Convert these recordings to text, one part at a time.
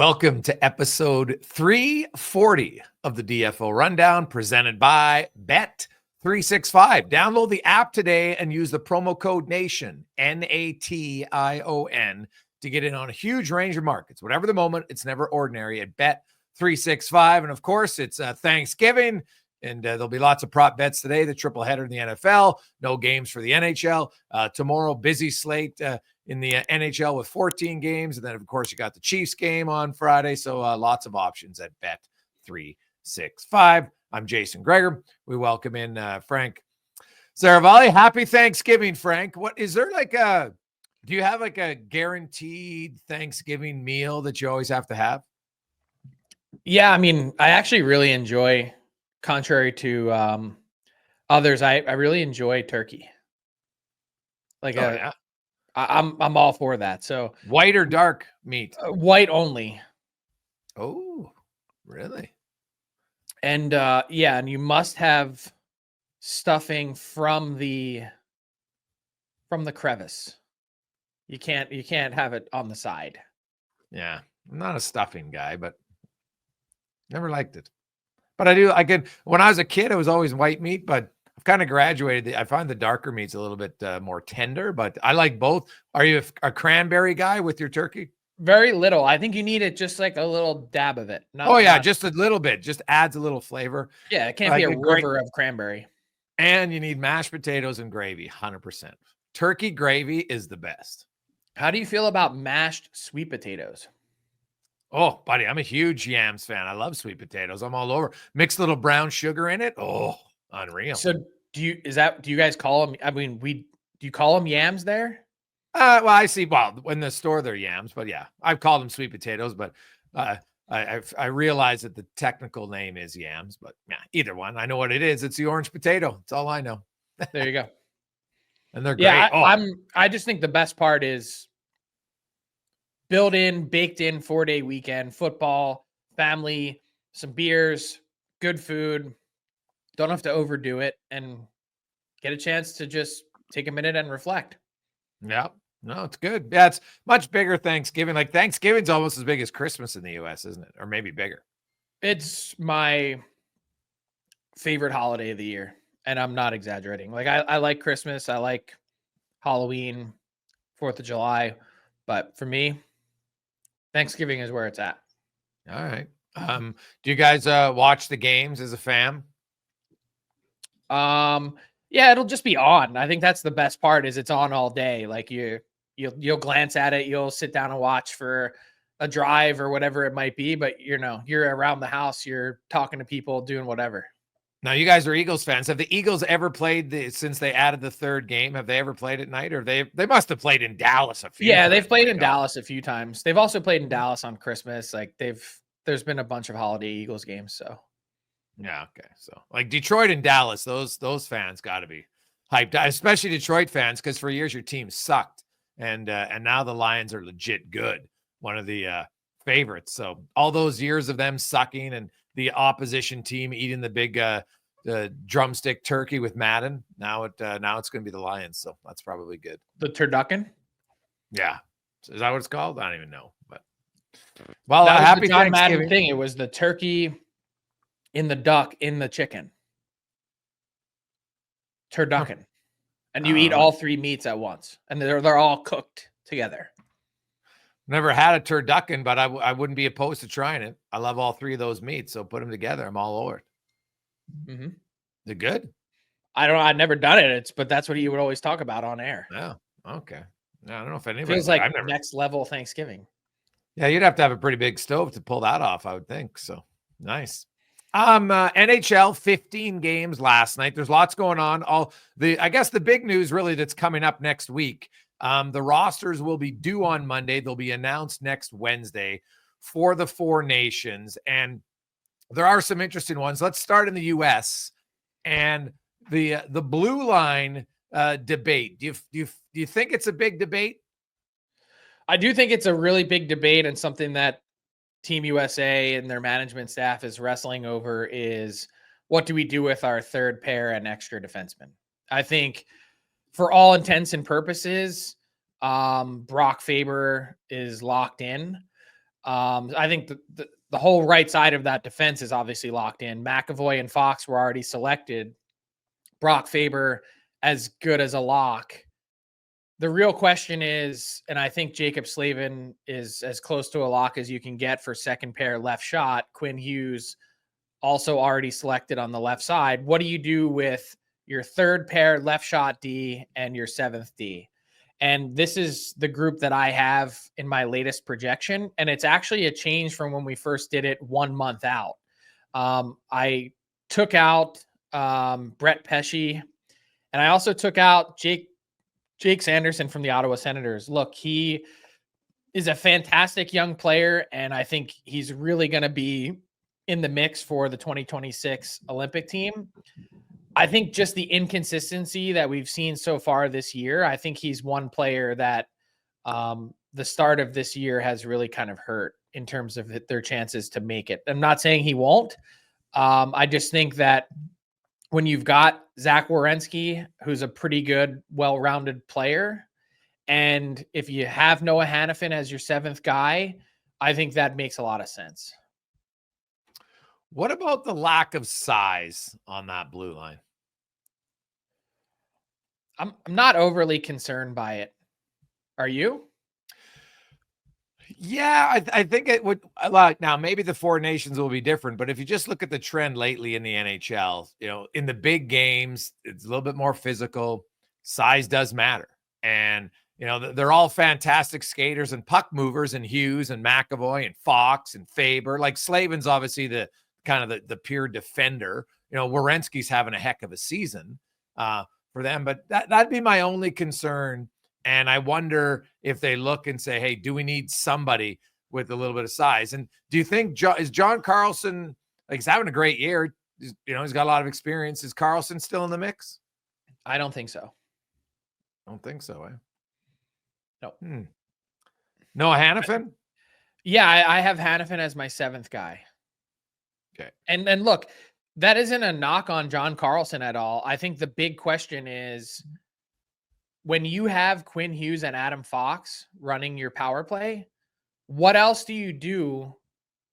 Welcome to episode 340 of the DFO Rundown, presented by Bet365. Download the app today and use the promo code NATION, NATION, to get in on a huge range of markets. Whatever the moment, it's never ordinary at Bet365. And of course, it's Thanksgiving, and there'll be lots of prop bets today. The triple header in the NFL, no games for the NHL. Tomorrow, busy slate in the NHL with 14 games. And then, of course, you got the Chiefs game on Friday. So lots of options at Bet365. I'm Jason Greger. We welcome in Frank Saravalli. Happy Thanksgiving, Frank. What is there do you have like a guaranteed Thanksgiving meal that you always have to have? Yeah, I mean, I actually really enjoy, contrary to others, I really enjoy turkey. I'm all for that. So white or dark meat? White only. Oh, really? And yeah, and you must have stuffing from the crevice. You can't have it on the side. Yeah, I'm not a stuffing guy, but never liked it. But I could. When I was a kid, it was always white meat, but I've kind of graduated. I find the darker meats a little bit more tender, but I like both. Are you a cranberry guy with your turkey? Very little. I think you need it just like a little dab of it. Just a little bit. Just adds a little flavor. Yeah, it can't be a river of cranberry. And you need mashed potatoes and gravy, 100%. Turkey gravy is the best. How do you feel about mashed sweet potatoes? Oh, buddy, I'm a huge yams fan. I love sweet potatoes. I'm all over. Mix a little brown sugar in it. Oh, unreal. So do you guys call them? I mean, do you call them yams there? Well, I see. Well, in the store they're yams, but yeah, I've called them sweet potatoes, but I realize that the technical name is yams, but yeah, either one. I know what it is. It's the orange potato. That's all I know. There you go. And they're great. Yeah, I just think the best part is built in, baked in 4-day weekend, football, family, some beers, good food. Don't have to overdo it and get a chance to just take a minute and reflect. Yeah. No, it's good. Yeah, it's much bigger Thanksgiving. Like Thanksgiving's almost as big as Christmas in the US, isn't it? Or maybe bigger. It's my favorite holiday of the year, and I'm not exaggerating. Like I like Christmas, I like Halloween, 4th of July, but for me, Thanksgiving is where it's at. All right. Do you guys watch the games as a fam? Yeah, it'll just be on. I think that's the best part is it's on all day. Like you'll glance at it, you'll sit down and watch for a drive or whatever it might be, but you're around the house, you're talking to people, doing whatever. Now, you guys are Eagles fans. Have the Eagles ever played since they added the third game? Have they ever played at night, or they must have played in Dallas a few times? Yeah, they've played in Dallas a few times. They've also played in Dallas on Christmas. Like there's been a bunch of holiday Eagles games. So yeah, okay. So like Detroit and Dallas, those fans got to be hyped, especially Detroit fans, because for years your team sucked, and now the Lions are legit good, one of the favorites. So all those years of them sucking and the opposition team eating the big the drumstick turkey with Madden. Now it's going to be the Lions, so that's probably good. The turducken? Yeah, is that what it's called? I don't even know, but well, that was happy the John Thanksgiving Madden thing. It was the turkey in the duck in the chicken. Turducken, and you eat all three meats at once, and they're all cooked together. Never had a turducken, but I wouldn't be opposed to trying it. I love all three of those meats, so put them together. I'm all over it. Mm-hmm. They're good. I've never done it. But that's what you would always talk about on air. Yeah. Okay. I don't know if anybody feels like next level Thanksgiving. Yeah, you'd have to have a pretty big stove to pull that off, I would think. So nice. NHL 15 games last night. There's lots going on. I guess the big news really that's coming up next week. The rosters will be due on Monday. They'll be announced next Wednesday for the 4 nations. And there are some interesting ones. Let's start in the U.S. and the blue line debate. Do you think it's a big debate? I do think it's a really big debate, and something that Team USA and their management staff is wrestling over is, what do we do with our third pair and extra defensemen? I think for all intents and purposes, Brock Faber is locked in. I think the whole right side of that defense is obviously locked in. McAvoy and Fox were already selected. Brock Faber as good as a lock. The real question is, and I think Jacob Slavin is as close to a lock as you can get for second pair left shot. Quinn Hughes also already selected on the left side. What do you do with your third pair left shot D and your seventh D? And this is the group that I have in my latest projection. And it's actually a change from when we first did it 1 month out. I took out Brett Pesce, and I also took out Jake Sanderson from the Ottawa Senators. Look, he is a fantastic young player, and I think he's really going to be in the mix for the 2026 Olympic team. I think just the inconsistency that we've seen so far this year, I think he's one player that the start of this year has really kind of hurt in terms of their chances to make it. I'm not saying he won't. I just think that when you've got Zach Werenski, who's a pretty good, well-rounded player, and if you have Noah Hannafin as your seventh guy, I think that makes a lot of sense. What about the lack of size on that blue line? I'm not overly concerned by it. Are you? Yeah, I think it would. Like, now, maybe the four nations will be different, but if you just look at the trend lately in the NHL, in the big games, it's a little bit more physical. Size does matter. And, they're all fantastic skaters and puck movers, and Hughes and McAvoy and Fox and Faber. Like, Slavin's obviously the kind of the pure defender. Werenski's having a heck of a season for them, but that'd be my only concern. And I wonder if they look and say, hey, do we need somebody with a little bit of size? And do you think is John Carlson, like, he's having a great year? He's got a lot of experience. Is Carlson still in the mix? I don't think so. I don't think so. No. Noah Hannafin? Yeah, I have Hannafin as my seventh guy. Okay. And look, that isn't a knock on John Carlson at all. I think the big question is, when you have Quinn Hughes and Adam Fox running your power play, what else do you do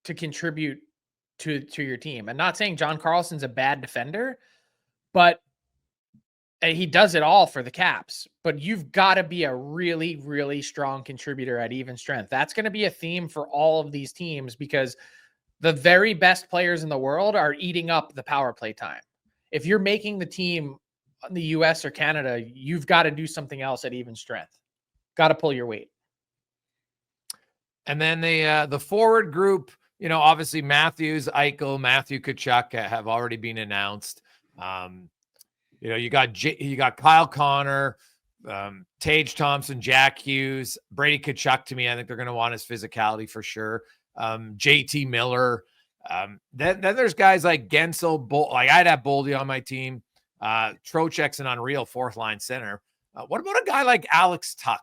to contribute to your team? I'm not saying John Carlson's a bad defender, but he does it all for the Caps. But you've got to be a really, really strong contributor at even strength. That's going to be a theme for all of these teams, because the very best players in the world are eating up the power play time. If you're making the team in the US or Canada, you've got to do something else at even strength. Got to pull your weight. And then the forward group, obviously Matthews, Eichel, Matthew Tkachuk have already been announced. You got Kyle Connor, Tage Thompson, Jack Hughes, Brady Tkachuk. To me, I think they're going to want his physicality for sure. JT Miller. Then there's guys like Gensel, I'd have Boldy on my team. Trocheck's an unreal fourth line center. What about a guy like Alex Tuck?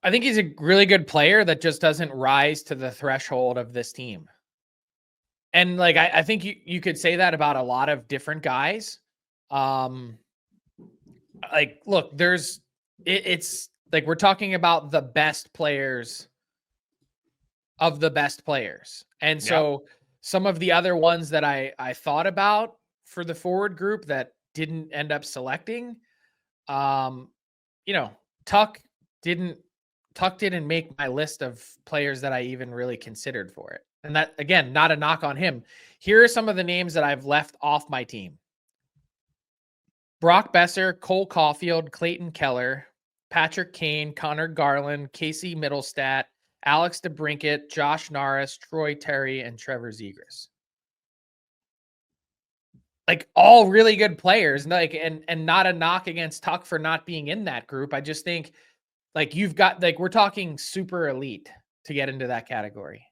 I think he's a really good player that just doesn't rise to the threshold of this team. And I think you could say that about a lot of different guys. Look, it's like we're talking about the best players of the best players. And so some of the other ones that I thought about for the forward group that didn't end up selecting, Tuck didn't make my list of players that I even really considered for it. And that, again, not a knock on him. Here are some of the names that I've left off my team: Brock Besser, Cole Caulfield, Clayton Keller, Patrick Kane, Connor Garland, Casey Middlestat, Alex DeBrincat, Josh Norris, Troy Terry, and Trevor Zegras. All really good players. And not a knock against Tuck for not being in that group. I just think you've got, we're talking super elite to get into that category.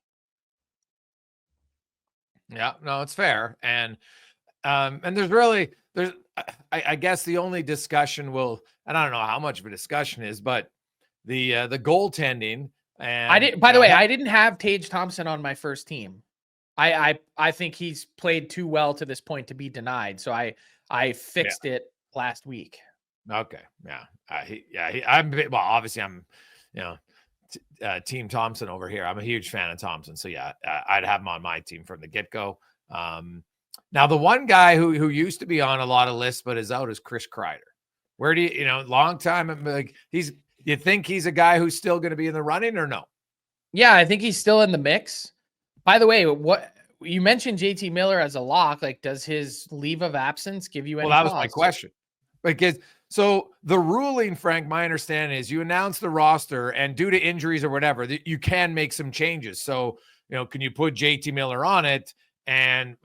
Yeah, no, it's fair. And I guess the only discussion and I don't know how much of a discussion is, but the goaltending. And by the way, I didn't have Tage Thompson on my first team. I think he's played too well to this point to be denied. So I fixed it last week. Okay. Yeah. Obviously I'm, Team Thompson over here. I'm a huge fan of Thompson. So yeah, I'd have him on my team from the get-go. Now the one guy who used to be on a lot of lists, but is out is Chris Krieder. Where do you long time, like you think he's a guy who's still going to be in the running or no? Yeah, I think he's still in the mix. By the way, what you mentioned JT Miller as a lock, like does his leave of absence give you any Well, that pause? was my question. Because so the ruling, Frank, my understanding is you announce the roster and due to injuries or whatever, you can make some changes. So, can you put JT Miller on it and,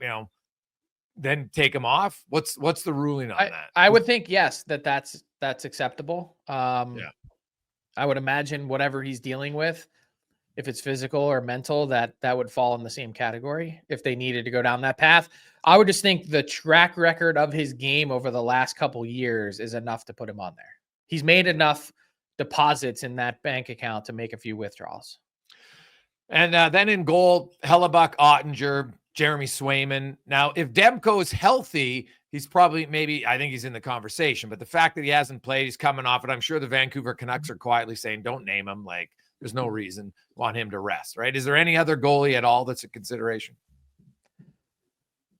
then take him off? What's the ruling on that? I would think, yes, that's acceptable. Yeah. I would imagine whatever he's dealing with, if it's physical or mental, that would fall in the same category if they needed to go down that path. I would just think the track record of his game over the last couple years is enough to put him on there. He's made enough deposits in that bank account to make a few withdrawals. And then in goal, Hellebuck, Ottinger, Jeremy Swayman. Now, if Demko is healthy, he's probably I think he's in the conversation. But the fact that he hasn't played, he's coming off it. I'm sure the Vancouver Canucks are quietly saying, don't name him. Like, there's no reason. Want him to rest, right? Is there any other goalie at all that's a consideration?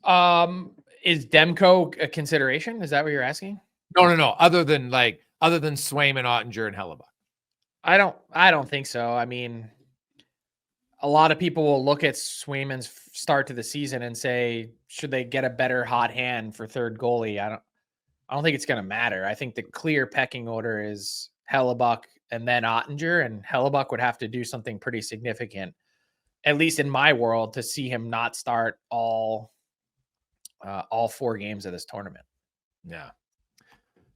Is Demko a consideration? Is that what you're asking? No. Other than Swayman, Ottinger, and Hellebuck. I don't think so. I mean, a lot of people will look at Swayman's start to the season and say, should they get a better hot hand for third goalie? I don't think it's going to matter. I think the clear pecking order is Hellebuck and then Ottinger, and Hellebuck would have to do something pretty significant, at least in my world, to see him not start all 4 games of this tournament. Yeah.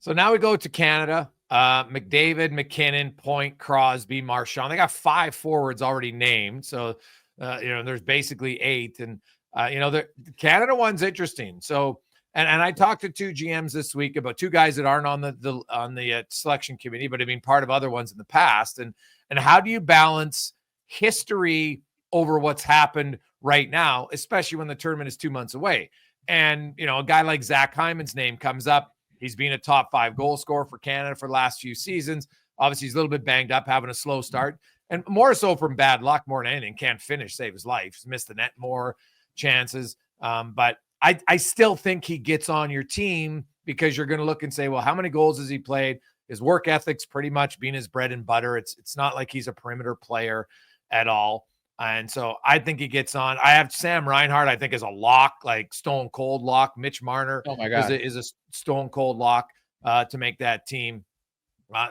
So now we go to Canada. McDavid, McKinnon, Point, Crosby, Marchand. They got 5 forwards already named. So, there's basically 8. And, the Canada one's interesting. So, and I talked to 2 GMs this week about 2 guys that aren't on the selection committee, but have been part of other ones in the past. And how do you balance history over what's happened right now, especially when the tournament is 2 months away? And, a guy like Zach Hyman's name comes up. He's been a top 5 goal scorer for Canada for the last few seasons. Obviously, he's a little bit banged up, having a slow start, and more so from bad luck more than anything. Can't finish, save his life. He's missed the net more chances. But I still think he gets on your team because you're going to look and say, well, how many goals has he played? His work ethic's pretty much been his bread and butter. It's not like he's a perimeter player at all. And so I think he gets on. I have Sam Reinhart, I think, is a lock, like stone cold lock. Mitch Marner is a stone cold lock to make that team.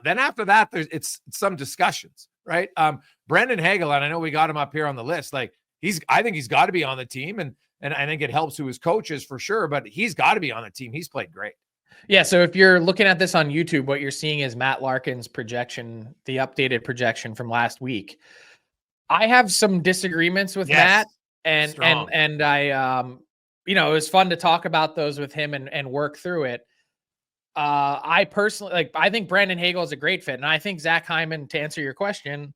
Then after that, it's some discussions, right? Brendan Hagel, and I know we got him up here on the list. Like I think he's got to be on the team, and I think it helps who his coach is for sure, but he's got to be on the team. He's played great. Yeah, so if you're looking at this on YouTube, what you're seeing is Matt Larkin's projection, the updated projection from last week. I have some disagreements with Matt, and I, it was fun to talk about those with him and work through it. I personally, I think Brandon Hagel is a great fit, and I think Zach Hyman, to answer your question,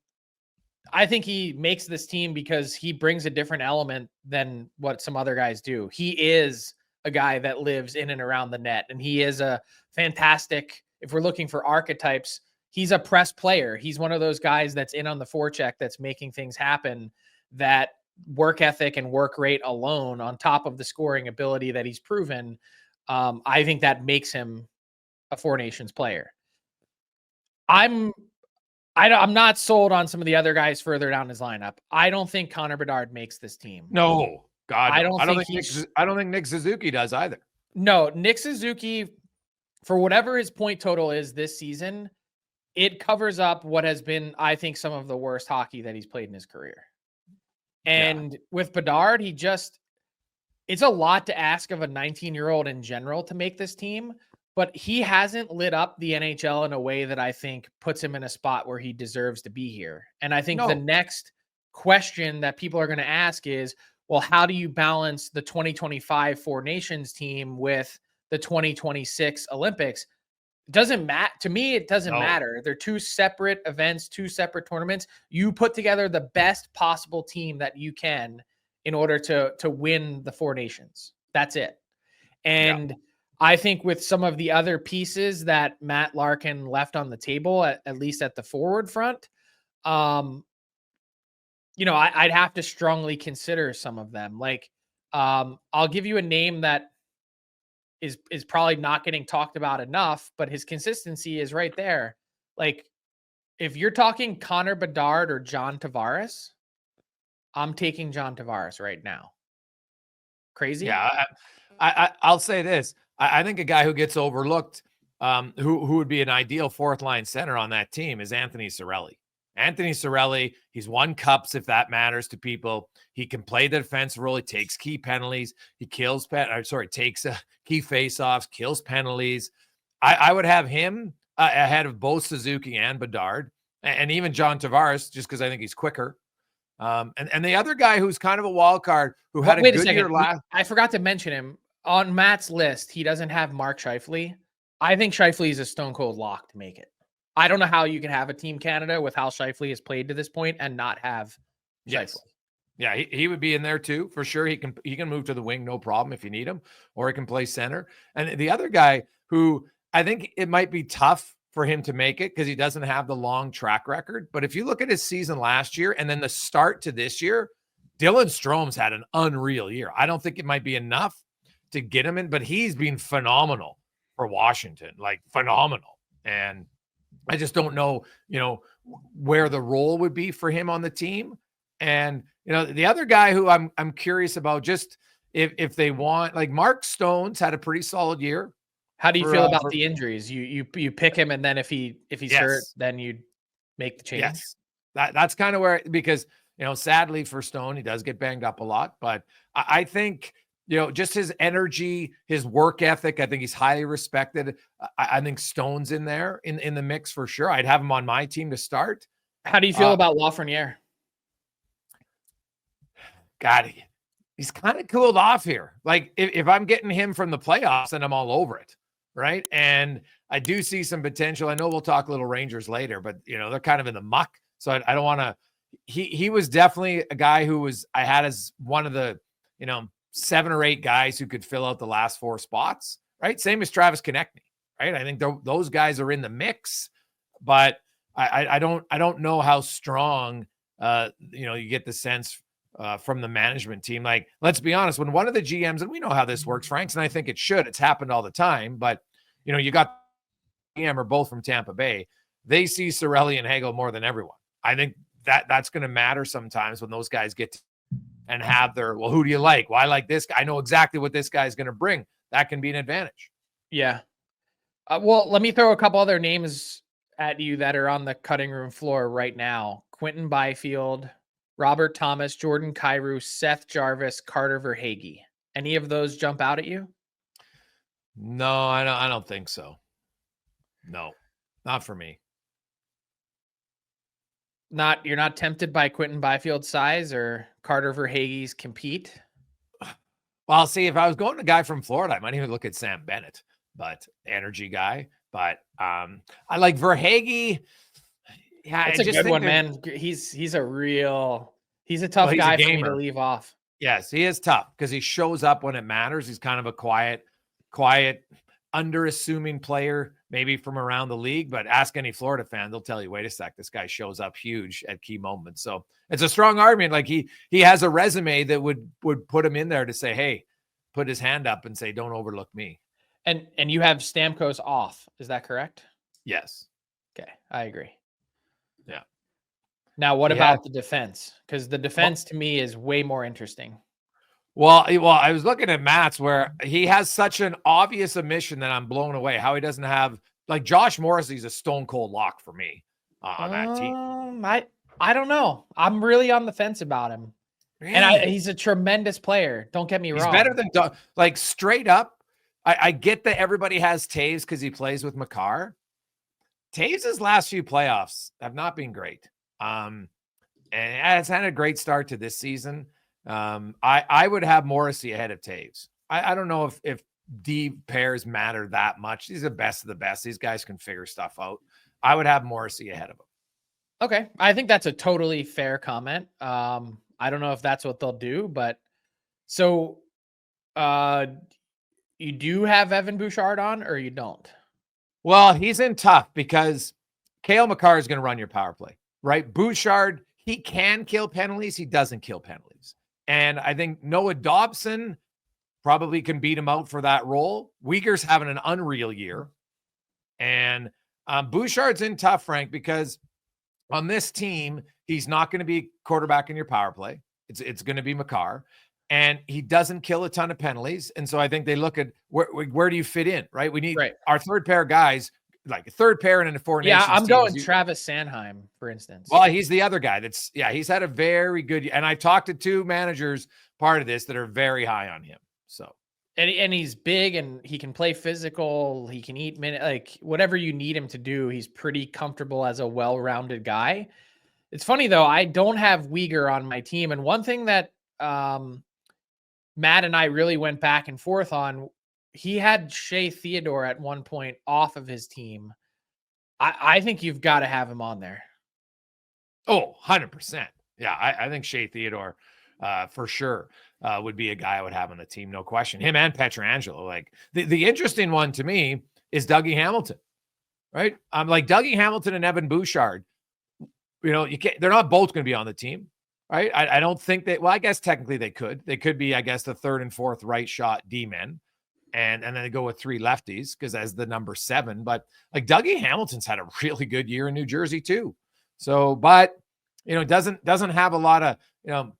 I think he makes this team because he brings a different element than what some other guys do. He is a guy that lives in and around the net, and he is a fantastic, if we're looking for archetypes, he's a press player. He's one of those guys that's in on the forecheck, that's making things happen, that work ethic and work rate alone on top of the scoring ability that he's proven. I think that makes him a Four Nations player. I'm not sold on some of the other guys further down his lineup. I don't think Connor Bedard makes this team. No, God, I don't think Nick Suzuki does either. No, Nick Suzuki, for whatever his point total is this season, it covers up what has been, I think, some of the worst hockey that he's played in his career. And with Bedard, it's a lot to ask of a 19-year-old in general to make this team, but he hasn't lit up the NHL in a way that I think puts him in a spot where he deserves to be here. And I think the next question that people are going to ask is, well, how do you balance the 2025 Four Nations team with the 2026 Olympics? Doesn't matter to me. It doesn't matter. They're 2 separate events, 2 separate tournaments. You put together the best possible team that you can in order to win the Four Nations. That's it. And I think with some of the other pieces that Matt Larkin left on the table, at least at the forward front, I'd have to strongly consider some of them. Like, I'll give you a name that is probably not getting talked about enough, but his consistency is right there. Like, if you're talking Connor Bedard or John Tavares, I'm taking John Tavares right now. Crazy? Yeah, I'll say this. I think a guy who gets overlooked, who would be an ideal fourth line center on that team is Anthony Cirelli. Anthony Cirelli, he's won cups if that matters to people. He can play the defensive role. He takes key penalties. He takes key faceoffs, kills penalties. I would have him ahead of both Suzuki and Bedard, and even John Tavares, just because I think he's quicker. And the other guy who's kind of a wild card who had a good year last. I forgot to mention him on Matt's list. He doesn't have Mark Schiefele. I think Schiefele is a stone cold lock to make it. I don't know how you can have a Team Canada with how Schiefele has played to this point and not have Schiefele. Yes. Yeah, he would be in there too, for sure. He can move to the wing, no problem if you need him, or he can play center. And the other guy who I think it might be tough for him to make it because he doesn't have the long track record. But if you look at his season last year and then the start to this year, Dylan Strome's had an unreal year. I don't think it might be enough to get him in, but he's been phenomenal for Washington, like phenomenal. And I just don't know, where the role would be for him on the team. And, the other guy who I'm curious about, just if they want, like Mark Stone's had a pretty solid year. How do you feel about the injuries? You pick him, and then if he's hurt, then you make the change. Yes, that's kind of where, because sadly for Stone, he does get banged up a lot. But I think just his energy, his work ethic, I think he's highly respected. I think Stone's in there in the mix for sure. I'd have him on my team to start. How do you feel about Lafreniere? God, he's kind of cooled off here. Like if I'm getting him from the playoffs, then I'm all over it. Right. And I do see some potential. I know we'll talk little Rangers later, but they're kind of in the muck. So I don't want to, he was definitely a guy who I had as one of the, 7 or 8 guys who could fill out the last 4 spots. Right. Same as Travis Konechny. Right. I think those guys are in the mix, but I don't know how strong, you get the sense from the management team. Like, let's be honest, when one of the GMs, and we know how this works, Franks, and I think it should, it's happened all the time, but you got GM or both from Tampa Bay, they see Cirelli and Hagel more than everyone. I think that's going to matter sometimes when those guys get to and have their, well, who do you like? Well, I like this guy. I know exactly what this guy's going to bring. That can be an advantage. Yeah. Well, let me throw a couple other names at you that are on the cutting room floor right now. Quentin Byfield, Robert Thomas, Jordan Kyrou, Seth Jarvis, Carter Verhaeghe. Any of those jump out at you? No, I don't think so. No, not for me. You're not tempted by Quentin Byfield's size or Carter Verhaeghe's compete? Well, see, if I was going to a guy from Florida, I might even look at Sam Bennett, but energy guy. But I like Verhaeghe. Yeah, it's a good one, man. He's a tough guy for me to leave off. Yes, he is tough because he shows up when it matters. He's kind of a quiet, underassuming player, maybe from around the league. But ask any Florida fan, they'll tell you, wait a sec, this guy shows up huge at key moments. So it's a strong argument. Like he has a resume that would put him in there to say, hey, put his hand up and say, don't overlook me. And you have Stamkos off. Is that correct? Yes. Okay, I agree. Yeah. Now, what about the defense? Because the defense to me is way more interesting. Well, I was looking at Matt's where he has such an obvious omission that I'm blown away. How he doesn't have, like, Josh Morrissey's a stone cold lock for me on that team. I don't know. I'm really on the fence about him. Really? And he's a tremendous player. Don't get me wrong. He's better than, like, straight up. I get that everybody has Taves because he plays with Makar. Taves' last few playoffs have not been great. And it's had a great start to this season. I would have Morrissey ahead of Taves. I don't know if D pairs matter that much. He's the best of the best. These guys can figure stuff out. I would have Morrissey ahead of him. Okay. I think that's a totally fair comment. I don't know if that's what they'll do, but so you do have Evan Bouchard on or you don't? Well, he's in tough because Cale Makar is going to run your power play. right? Bouchard, he can kill penalties. He doesn't kill penalties. And I think Noah Dobson probably can beat him out for that role. Uyghur's having an unreal year. And Bouchard's in tough, Frank, because on this team, he's not going to be quarterback in your power play. It's going to be Makar. And he doesn't kill a ton of penalties. And so I think they look at where do you fit in, right? We need our third pair guys, like a third pair and a four nations. Yeah, I'm going Travis Sanheim, for instance. Well, he's the other guy he's had a very good, and I talked to two managers part of this that are very high on him. So, and he's big and he can play physical. He can eat like whatever you need him to do. He's pretty comfortable as a well-rounded guy. It's funny though. I don't have Uyghur on my team. And one thing that, Matt and I really went back and forth on, he had Shea Theodore at one point off of his team. I think you've got to have him on there. Oh, 100%. Yeah, I think Shea Theodore for sure would be a guy I would have on the team, no question. Him and Pietrangelo. Like the interesting one to me is Dougie Hamilton, right? I'm like Dougie Hamilton and Evan Bouchard. You know, they're not both going to be on the team. Right. I don't think that. Well, I guess technically they could. They could be, I guess, the third and fourth right shot D-men. And then they go with three lefties because as the number 7. But like Dougie Hamilton's had a really good year in New Jersey, too. So, but, you know, doesn't have a lot of, you know,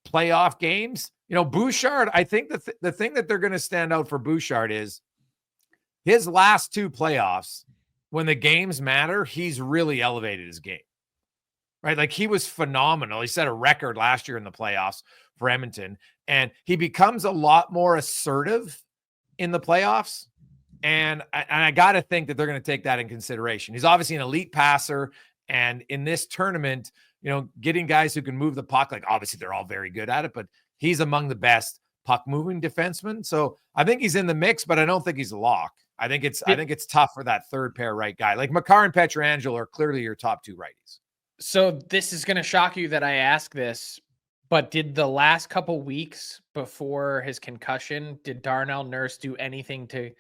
playoff games. You know, Bouchard, I think the thing that they're going to stand out for Bouchard is his last 2 playoffs, when the games matter, he's really elevated his game. Right. Like he was phenomenal. He set a record last year in the playoffs for Edmonton, and he becomes a lot more assertive in the playoffs. And I got to think that they're going to take that in consideration. He's obviously an elite passer. And in this tournament, you know, getting guys who can move the puck, like obviously they're all very good at it, but he's among the best puck moving defensemen. So I think he's in the mix, but I don't think he's a lock. I think it's tough for that third pair right guy. Like Makar and Pietrangelo are clearly your top 2 righties. So this is going to shock you that I ask this, but did the last couple weeks before his concussion, did Darnell Nurse do anything to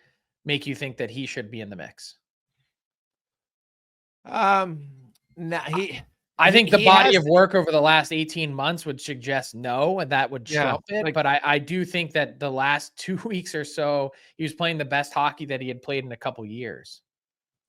make you think that he should be in the mix? I think the body of work over the last 18 months would suggest no, and that would trump it. Like, but I do think that the last 2 weeks or so, he was playing the best hockey that he had played in a couple years.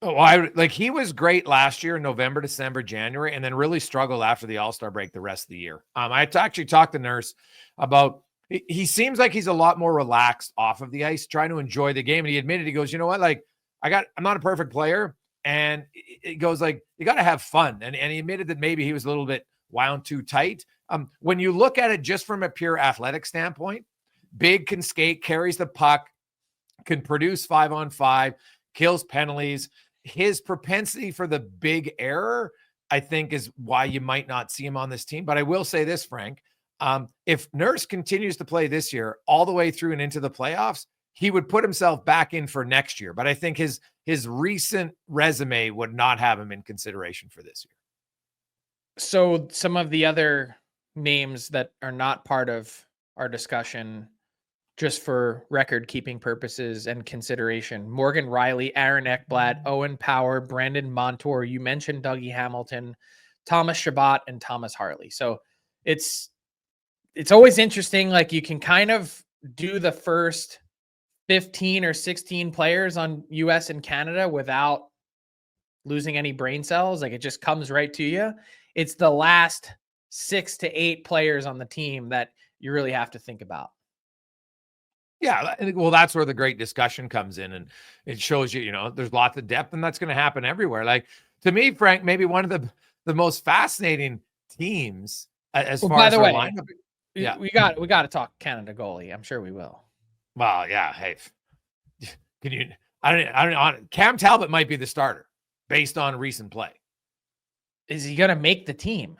Oh, he was great last year in November, December, January, and then really struggled after the All-Star break the rest of the year. I actually talked to Nurse about, he seems like he's a lot more relaxed off of the ice, trying to enjoy the game. And he admitted, he goes, you know what, like I'm not a perfect player. And it goes like, you got to have fun. And he admitted that maybe he was a little bit wound too tight. When you look at it just from a pure athletic standpoint, big, can skate, carries the puck, can produce 5-on-5, kills penalties. His propensity for the big error, I think, is why you might not see him on this team. But I will say this, Frank, if Nurse continues to play this year all the way through and into the playoffs, he would put himself back in for next year. But I think his recent resume would not have him in consideration for this year. So some of the other names that are not part of our discussion, just for record-keeping purposes and consideration: Morgan Riley, Aaron Ekblad, Owen Power, Brandon Montour. You mentioned Dougie Hamilton, Thomas Chabot, and Thomas Harley. So it's always interesting. Like you can kind of do the first 15 or 16 players on US and Canada without losing any brain cells. Like it just comes right to you. It's the last 6 to 8 players on the team that you really have to think about. Yeah, well, that's where the great discussion comes in, and it shows you, you know, there's lots of depth, and that's going to happen everywhere. Like to me, Frank, maybe one of the most fascinating teams as far as the way, lineup. Yeah, we got to talk Canada goalie. I'm sure we will. Well, yeah. Hey, can you? I don't. Cam Talbot might be the starter based on recent play. Is he going to make the team?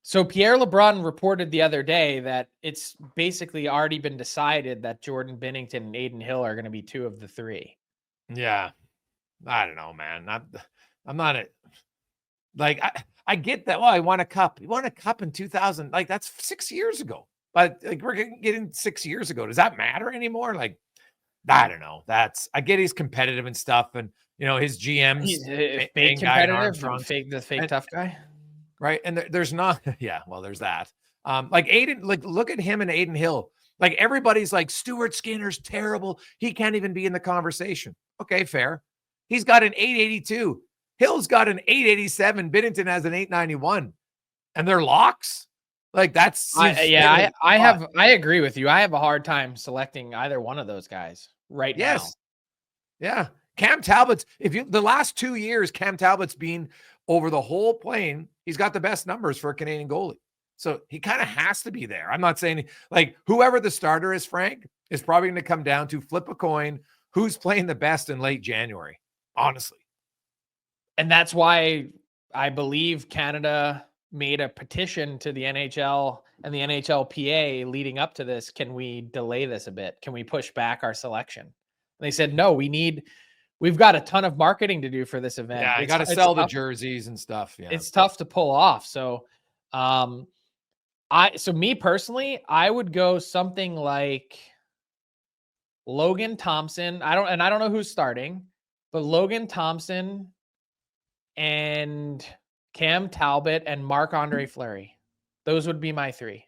So Pierre LeBrun reported the other day that it's basically already been decided that Jordan Binnington and Aiden Hill are going to be 2 of the 3. Yeah. I don't know, man. I'm not I get that. Well, he won a cup. He won a cup in 2000. Like that's 6 years ago. But like we're getting 6 years ago. Does that matter anymore? Like, I don't know. I get he's competitive and stuff. And, you know, his GM's fake competitive, the fake tough guy. right? And there's not, yeah, well, there's that. Like Aiden, like look at him and Aiden Hill. Like everybody's like, Stuart Skinner's terrible. He can't even be in the conversation. Okay, fair. He's got an 882. Hill's got an 887. Binnington has an 891. And they're locks? Like that's I agree with you. I have a hard time selecting either one of those guys right now. Yeah. Cam Talbot's, the last 2 years, Cam Talbot's been over the whole plane. He's got the best numbers for a Canadian goalie. So he kind of has to be there. I'm not saying like whoever the starter is, Frank, is probably going to come down to flip a coin. Who's playing the best in late January, honestly. And that's why I believe Canada made a petition to the NHL and the NHLPA leading up to this. Can we delay this a bit? Can we push back our selection? And they said, no, we've got a ton of marketing to do for this event. Yeah, you got to sell the jerseys and stuff. Yeah. It's tough to pull off. So, so me personally, I would go something like Logan Thompson. I don't know who's starting, but Logan Thompson and Cam Talbot and Marc-Andre Fleury. Those would be my three.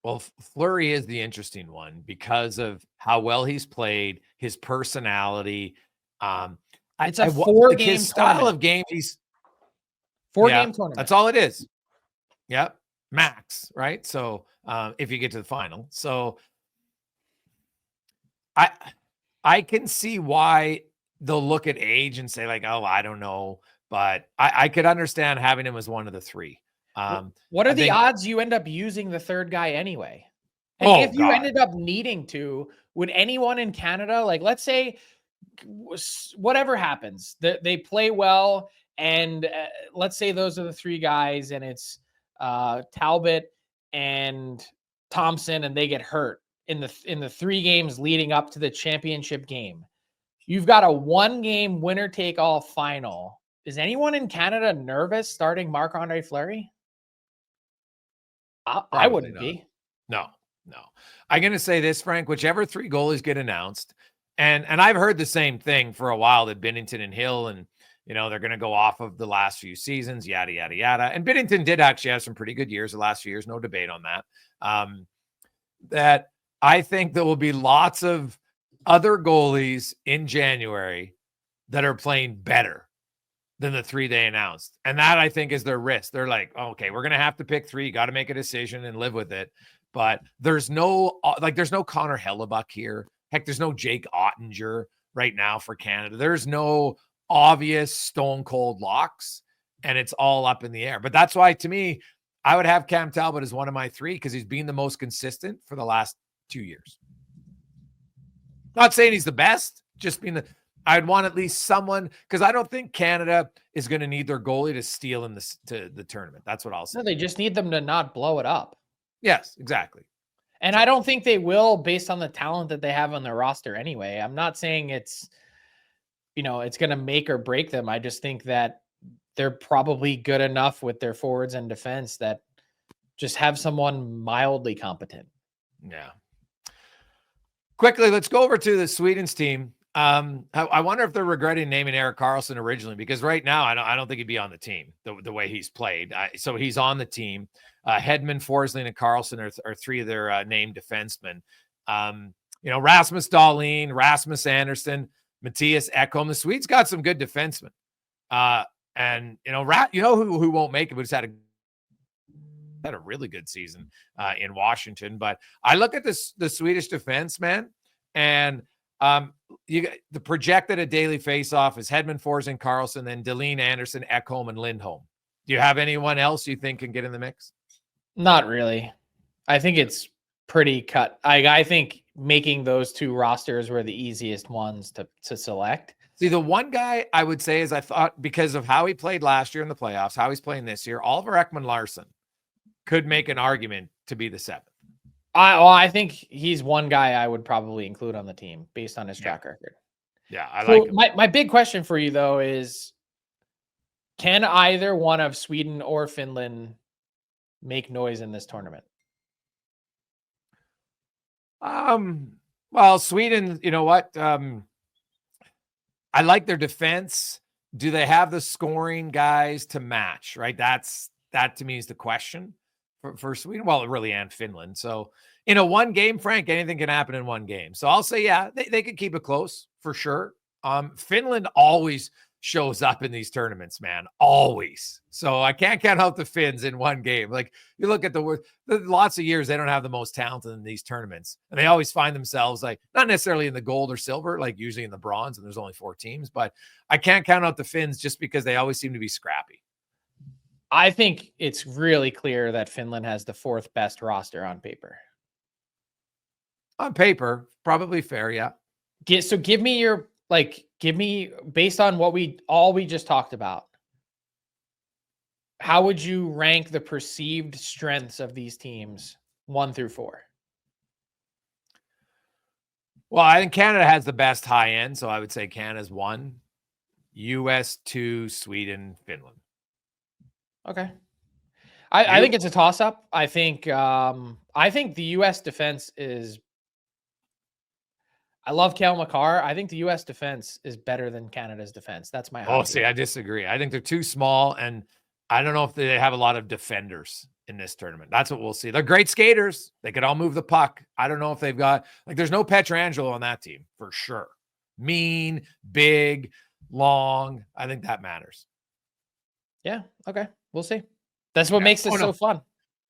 Well, Fleury is the interesting one because of how well he's played, his personality. It's a 4-game his style of game. He's 4-game tournament. That's all it is. Yep, max, right? So if you get to the final, so I can see why they'll look at age and say like, oh, I don't know, but I could understand having him as one of the three. What are the odds you end up using the third guy anyway? And if you ended up needing to, would anyone in Canada, like let's say whatever happens, they play well, and let's say those are the three guys, and it's Talbot and Thompson, and they get hurt in the 3 games leading up to the championship game. You've got a 1-game winner take all final. Is anyone in Canada nervous starting Marc-Andre Fleury? I wouldn't be. No. I'm going to say this, Frank, whichever 3 goalies get announced, and I've heard the same thing for a while that Binnington and Hill, and they're going to go off of the last few seasons, yada, yada, yada. And Binnington did actually have some pretty good years the last few years. No debate on that. That I think there will be lots of other goalies in January that are playing better than the 3 they announced. And that I think is their risk. They're like, okay, we're going to have to pick 3, got to make a decision and live with it. But there's no Connor Hellebuck here. Heck, there's no Jake Ottinger right now for Canada. There's no obvious stone cold locks, and it's all up in the air. But that's why, to me, I would have Cam Talbot as one of my 3 because he's been the most consistent for the last 2 years. Not saying he's the best, just being I'd want at least someone, because I don't think Canada is going to need their goalie to steal in the tournament. That's what I'll say. No, they just need them to not blow it up. Yes, exactly. And I don't think they will based on the talent that they have on their roster anyway. I'm not saying it's going to make or break them. I just think that they're probably good enough with their forwards and defense that just have someone mildly competent. Yeah. Quickly, let's go over to the Sweden's team. I wonder if they're regretting naming Erik Karlsson originally, because right now I don't think he'd be on the team the way he's played. So he's on the team. Hedman, Forsling, and Karlsson are 3 of their named defensemen. Rasmus Dahlin, Rasmus Andersson, Matthias Ekholm. The Swedes got some good defensemen. And who won't make it, but it's had a really good season in Washington. But I look at the Swedish defense, man, and the projected at Daily Faceoff is Hedman, Forsling, Karlsson, then Dahlin, Anderson, Ekholm, and Lindholm. Do you have anyone else you think can get in the mix? Not really. I think it's pretty cut. I think making those 2 rosters were the easiest ones to select. See, the one guy I would say is I thought, because of how he played last year in the playoffs, how he's playing this year, Oliver Ekman-Larsson could make an argument to be the 7th. I think he's one guy I would probably include on the team based on his track record. Yeah, I like him. My big question for you, though, is can either one of Sweden or Finland make noise in this tournament? Well, Sweden, you know what? I like their defense. do they have the scoring guys to match, right? That to me is the question for Sweden. Well, really, and Finland. So in a one game, Frank, anything can happen in one game. So I'll say, yeah, they could keep it close for sure. Finland always shows up in these tournaments, man, always. So I can't count out the Finns in one game. Like you look at the lots of years, they don't have the most talent in these tournaments, and they always find themselves like not necessarily in the gold or silver, like usually in the bronze, and there's only 4 teams, but I can't count out the Finns just because they always seem to be scrappy. I think it's really clear that Finland has the 4th best roster on paper. On paper, probably fair, yeah. So give me based on what we just talked about. How would you rank the perceived strengths of these teams 1 through 4? Well, I think Canada has the best high end, so I would say Canada's 1, US 2, Sweden, Finland. Okay. I think it's a toss up. I think the US defense is. I love Cale Makar. I think the U.S. defense is better than Canada's defense. That's my. Oh, see, I disagree. I think they're too small, and I don't know if they have a lot of defenders in this tournament. That's what we'll see. They're great skaters. They could all move the puck. I don't know if they've got there's no Pietrangelo on that team for sure. Mean, big, long. I think that matters. Yeah. Okay. We'll see. That's what makes this so fun.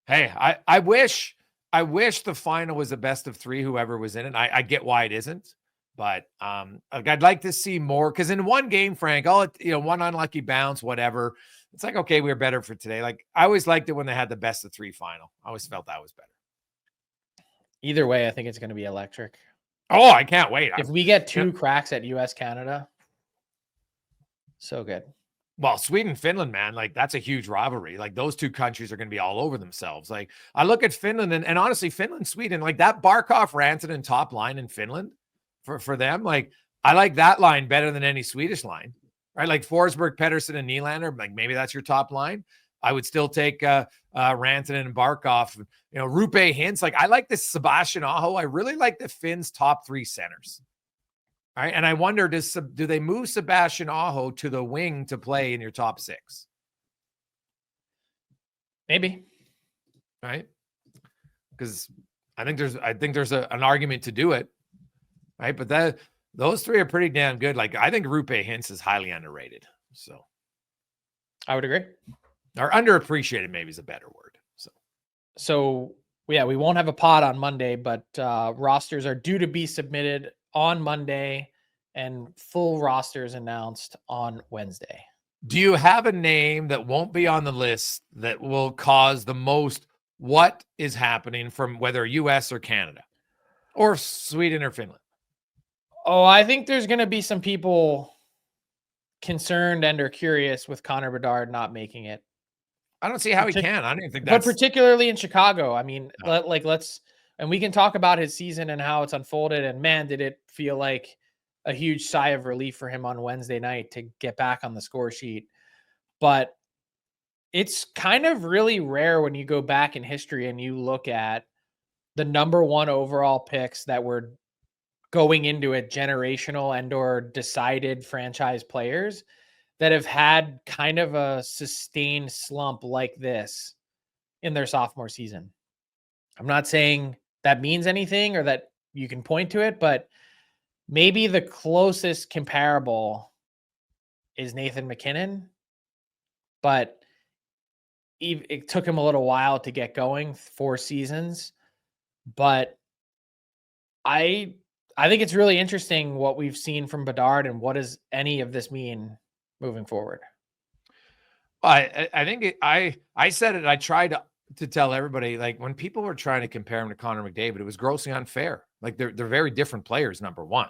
Hey, I wish the final was a best of 3, whoever was in it. I get why it isn't, but I'd like to see more, because in one game, Frank, one unlucky bounce, whatever. It's like, okay, we're better for today. Like I always liked it when they had the best of 3 final. I always felt that was better. Either way, I think it's going to be electric. Oh, I can't wait. If we get 2 cracks at US Canada, so good. Well, Sweden, Finland, man, like that's a huge rivalry. Like those 2 countries are going to be all over themselves. Like I look at Finland and honestly, Finland, Sweden, like that Barkov, Rantanen top line in Finland for them. Like I like that line better than any Swedish line, right? Like Forsberg, Pettersson, and Nylander. Like maybe that's your top line. I would still take Rantanen and Barkov. Rupe Hintz. Like I like this Sebastian Aho. I really like the Finns' top 3 centers. All right. And I wonder, do they move Sebastian Aho to the wing to play in your top 6? Maybe. Right. Because I think there's an argument to do it. Right. But those 3 are pretty damn good. Like I think Rupe Hintz is highly underrated. So I would agree. Or underappreciated maybe is a better word. So yeah, we won't have a pod on Monday, but rosters are due to be submitted on Monday and full rosters announced on Wednesday. Do you have a name that won't be on the list that will cause the most what is happening from whether US or Canada or Sweden or Finland? Oh, I think there's going to be some people concerned and are curious with Connor Bedard not making it. I don't see how he can. I don't even think that's... But particularly in Chicago, I mean, and we can talk about his season and how it's unfolded. And man, did it feel like a huge sigh of relief for him on Wednesday night to get back on the score sheet. But it's kind of really rare when you go back in history and you look at the number 1 overall picks that were going into it, generational and or decided franchise players that have had kind of a sustained slump like this in their sophomore season. I'm not saying that means anything or that you can point to it, but maybe the closest comparable is Nathan MacKinnon, but it took him a little while to get going, 4 seasons. But I think it's really interesting what we've seen from Bedard and what does any of this mean moving forward. I think I said it. I tried to tell everybody, like when people were trying to compare him to Connor McDavid, it was grossly unfair. Like they're very different players. Number 1,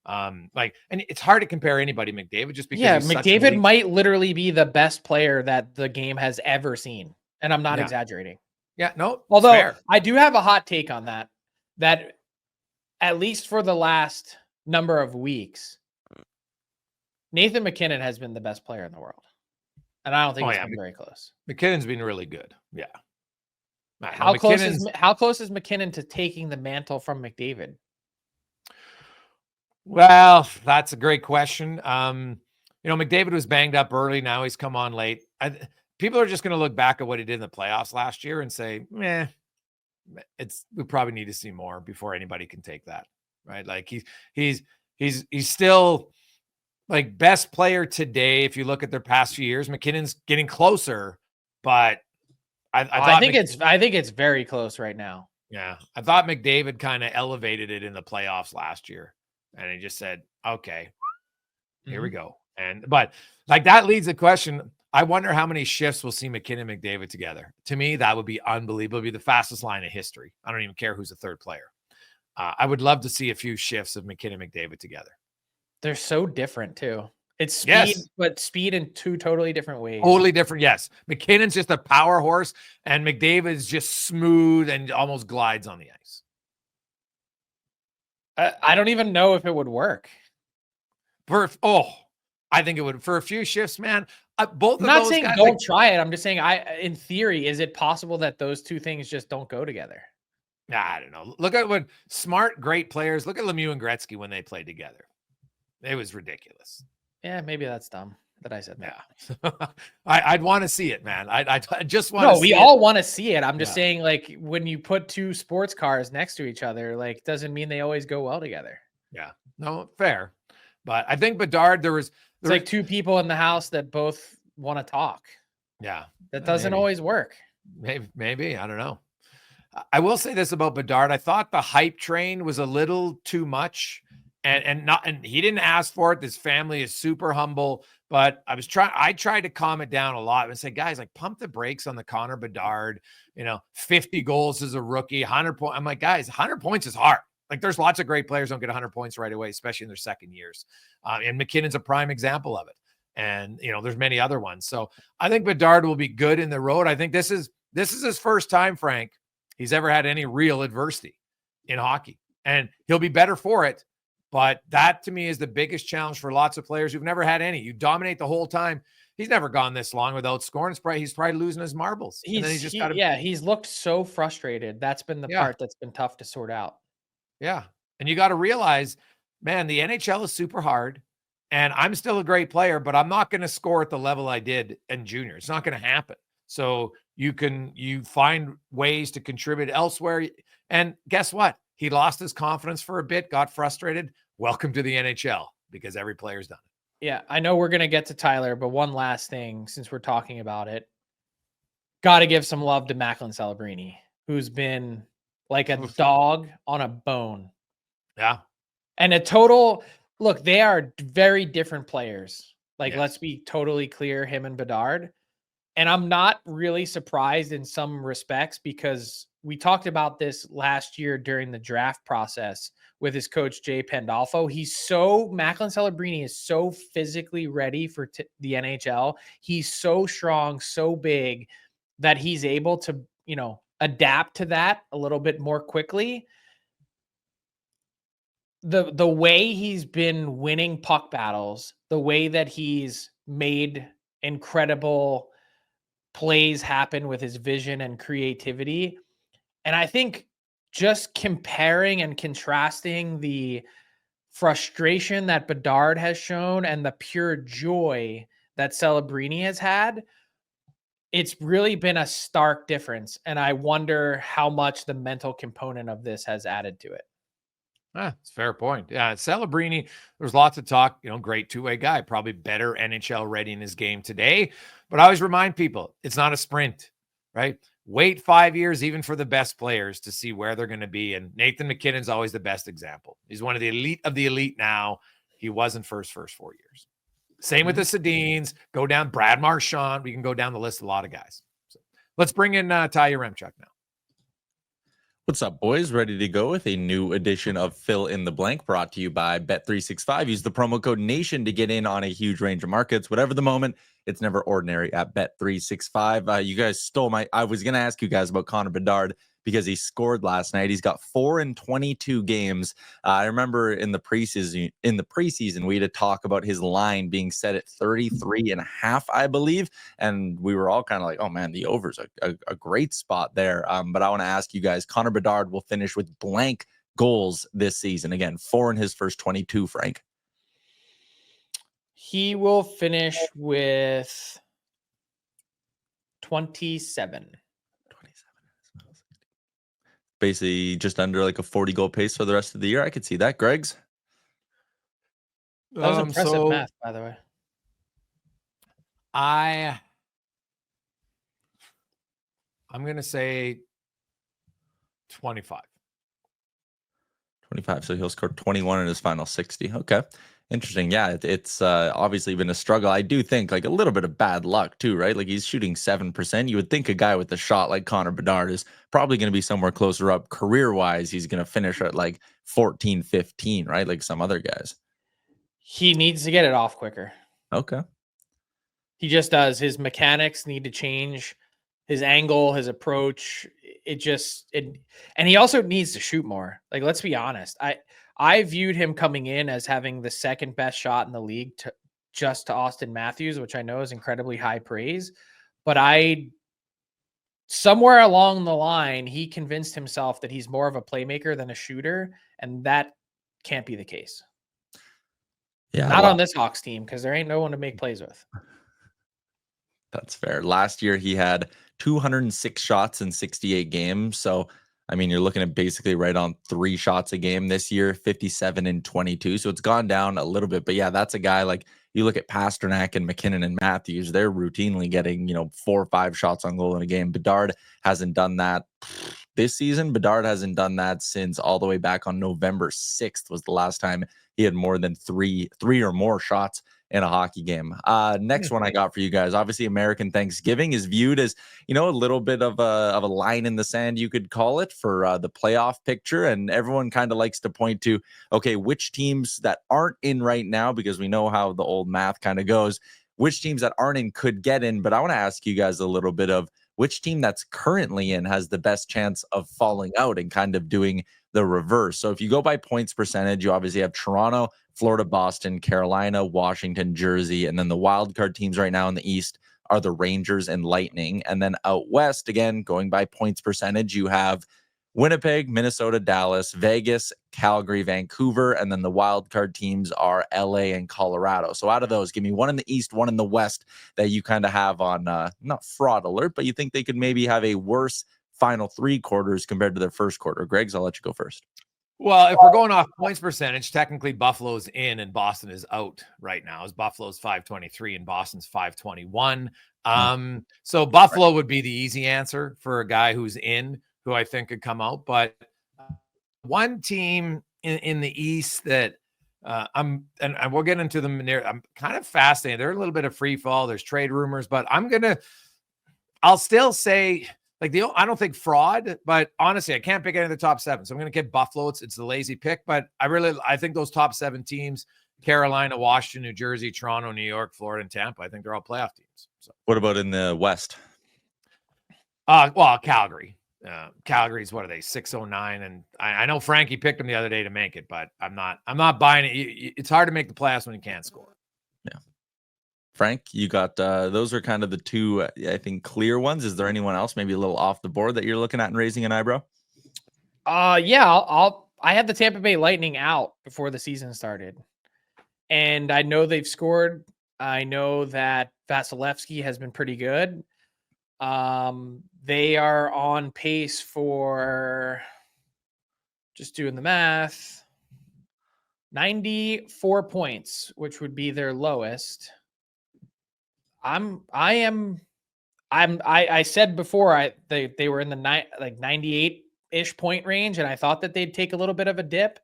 and it's hard to compare anybody McDavid just because McDavid might literally be the best player that the game has ever seen, and I'm not exaggerating. Yeah, no. Although fair. I do have a hot take on that. That at least for the last number of weeks, Nathan MacKinnon has been the best player in the world. And I don't think it's been very close. McKinnon's been really good. Yeah. How close is MacKinnon to taking the mantle from McDavid? Well, that's a great question. McDavid was banged up early. Now he's come on late. People are just going to look back at what he did in the playoffs last year and say, meh, we probably need to see more before anybody can take that. Right. Like he's still like best player today. If you look at their past few years, McKinnon's getting closer, but I think it's very close right now. Yeah. I thought McDavid kind of elevated it in the playoffs last year. And he just said, okay, here we go. But like that leads the question. I wonder how many shifts we'll see McKinnon and McDavid together. To me, that would be unbelievable. It'd be the fastest line of history. I don't even care who's the third player. I would love to see a few shifts of McKinnon and McDavid together. They're so different too. It's speed, but speed in two totally different ways. Totally different. Yes. McKinnon's just a power horse and McDavid's just smooth and almost glides on the ice. I don't even know if it would work. I think it would for a few shifts, man. Both. I'm not saying don't try it. I'm just saying, in theory, is it possible that those two things just don't go together? I don't know. Look at when smart, great players. Look at Lemieux and Gretzky when they played together. It was ridiculous. Yeah, maybe that's dumb that I said that. Yeah. I'd want to see it, man. I just want to see it. We all want to see it. I'm just saying, like, when you put two sports cars next to each other, like, doesn't mean they always go well together. Yeah. No, fair. But I think Bedard, it's like two people in the house that both want to talk. Yeah. That doesn't always work. Maybe. I don't know. I will say this about Bedard. I thought the hype train was a little too much. And he didn't ask for it. This family is super humble, but I tried to calm it down a lot and say, guys, like pump the brakes on the Connor Bedard, 50 goals as a rookie, 100 points. I'm like, guys, 100 points is hard. Like there's lots of great players don't get 100 points right away, especially in their second years. And McKinnon's a prime example of it. And, there's many other ones. So I think Bedard will be good in the road. I think this is his first time, Frank, he's ever had any real adversity in hockey, and he'll be better for it. But that to me is the biggest challenge for lots of players who've never had any. You dominate the whole time. He's never gone this long without scoring. He's probably losing his marbles. He's looked so frustrated. That's been the part that's been tough to sort out. Yeah. And you got to realize, man, the NHL is super hard and I'm still a great player, but I'm not going to score at the level I did in junior. It's not going to happen. So you find ways to contribute elsewhere. And guess what? He lost his confidence for a bit, got frustrated. Welcome to the NHL, because every player's done it. Yeah, I know we're going to get to Tyler, but one last thing, since we're talking about it, got to give some love to Macklin Celebrini, who's been like a dog on a bone. Yeah. And look, they are very different players. Like, let's be totally clear, him and Bedard. And I'm not really surprised in some respects, because we talked about this last year during the draft process with his coach, Jay Pandolfo. Macklin Celebrini is so physically ready for the NHL. He's so strong, so big that he's able to, adapt to that a little bit more quickly. The way he's been winning puck battles, the way that he's made incredible plays happen with his vision and creativity. And I think just comparing and contrasting the frustration that Bedard has shown and the pure joy that Celebrini has had, it's really been a stark difference. And I wonder how much the mental component of this has added to it. It's a fair point. Yeah, Celebrini, there's lots of talk, great two-way guy, probably better NHL ready in his game today. But I always remind people, it's not a sprint, right? Wait 5 years, even for the best players, to see where they're going to be. And Nathan McKinnon's always the best example. He's one of the elite now. He wasn't first 4 years. Same with the Sedins. Go down Brad Marchand. We can go down the list, a lot of guys. So let's bring in Ty Yaremchuk now. What's up, boys? Ready to go with a new edition of Fill in the Blank, brought to you by Bet365. Use the promo code NATION to get in on a huge range of markets. Whatever the moment, it's never ordinary at Bet365. You guys stole I was going to ask you guys about Connor Bedard, because he scored last night. He's got 4 in 22 games. I remember in the preseason, we had to talk about his line being set at 33.5, I believe. And we were all kind of like, oh man, the over's a great spot there. But I want to ask you guys, Connor Bedard will finish with blank goals this season. Again, 4 in his first 22, Frank. He will finish with 27. 27. Basically just under like a 40 goal pace for the rest of the year. I could see that. Greg's? That was impressive math, by the way. I'm going to say 25. 25. So he'll score 21 in his final 60. Okay. Interesting. Yeah, it's obviously been a struggle. I do think like a little bit of bad luck too, right? Like he's shooting 7%. You would think a guy with a shot like Connor Bedard is probably going to be somewhere closer up career-wise. He's going to finish at like 14, 15, right? Like some other guys. He needs to get it off quicker. Okay. He just does. His mechanics need to change. His angle, his approach, and he also needs to shoot more. Like, let's be honest. I viewed him coming in as having the second best shot in the league just to Austin Matthews, which I know is incredibly high praise. But somewhere along the line, he convinced himself that he's more of a playmaker than a shooter, and that can't be the case. Yeah, Not on this Hawks team, because there ain't no one to make plays with. That's fair. Last year, he had 206 shots in 68 games. So, I mean, you're looking at basically right on 3 shots a game. This year, 57 and 22. So it's gone down a little bit. But yeah, that's a guy like you look at Pasternak and McKinnon and Matthews, they're routinely getting, 4 or 5 shots on goal in a game. Bedard hasn't done that this season. Bedard hasn't done that since all the way back on November 6th was the last time he had more than three or more shots in a hockey game. Next one I got for you guys. Obviously, American Thanksgiving is viewed as, a little bit of a line in the sand, you could call it, for the playoff picture. And everyone kind of likes to point to, okay, which teams that aren't in right now, because we know how the old math kind of goes, which teams that aren't in could get in. But I want to ask you guys a little bit of which team that's currently in has the best chance of falling out and kind of doing the reverse. So if you go by points percentage, you obviously have Toronto, Florida, Boston, Carolina, Washington, Jersey, and then the wild card teams right now in the East are the Rangers and Lightning. And then out west, again, going by points percentage, you have Winnipeg, Minnesota, Dallas, Vegas, Calgary, Vancouver, and then the wild card teams are LA and Colorado. So out of those, give me one in the East, one in the West that you kind of have on not fraud alert, but you think they could maybe have a worse final 3 quarters compared to their first quarter. Greg's, I'll let you go first. Well, if we're going off points percentage, technically Buffalo's in and Boston is out right now. As Buffalo's 523 and Boston's 521. So Buffalo would be the easy answer for a guy who's in, who I think could come out. But one team in the East that and we'll get into them near. I'm kind of fascinated. They're a little bit of free fall. There's trade rumors, but I'll still say, like, I don't think fraud, but honestly, I can't pick any of the top 7. So I'm going to get Buffalo. It's the lazy pick, but I think those top 7 teams, Carolina, Washington, New Jersey, Toronto, New York, Florida, and Tampa, I think they're all playoff teams. So what about in the West? Well, Calgary. Calgary's, what are they, 609? And I know Frankie picked them the other day to make it, but I'm not buying it. It's hard to make the playoffs when you can't score. Yeah. Frank, you got those are kind of the 2, I think, clear ones. Is there anyone else maybe a little off the board that you're looking at and raising an eyebrow? Yeah, I had the Tampa Bay Lightning out before the season started, and I know they've scored. I know that Vasilevsky has been pretty good. They are on pace for, just doing the math, 94 points, which would be their lowest. I said before they were in the 98-ish point range, and I thought that they'd take a little bit of a dip.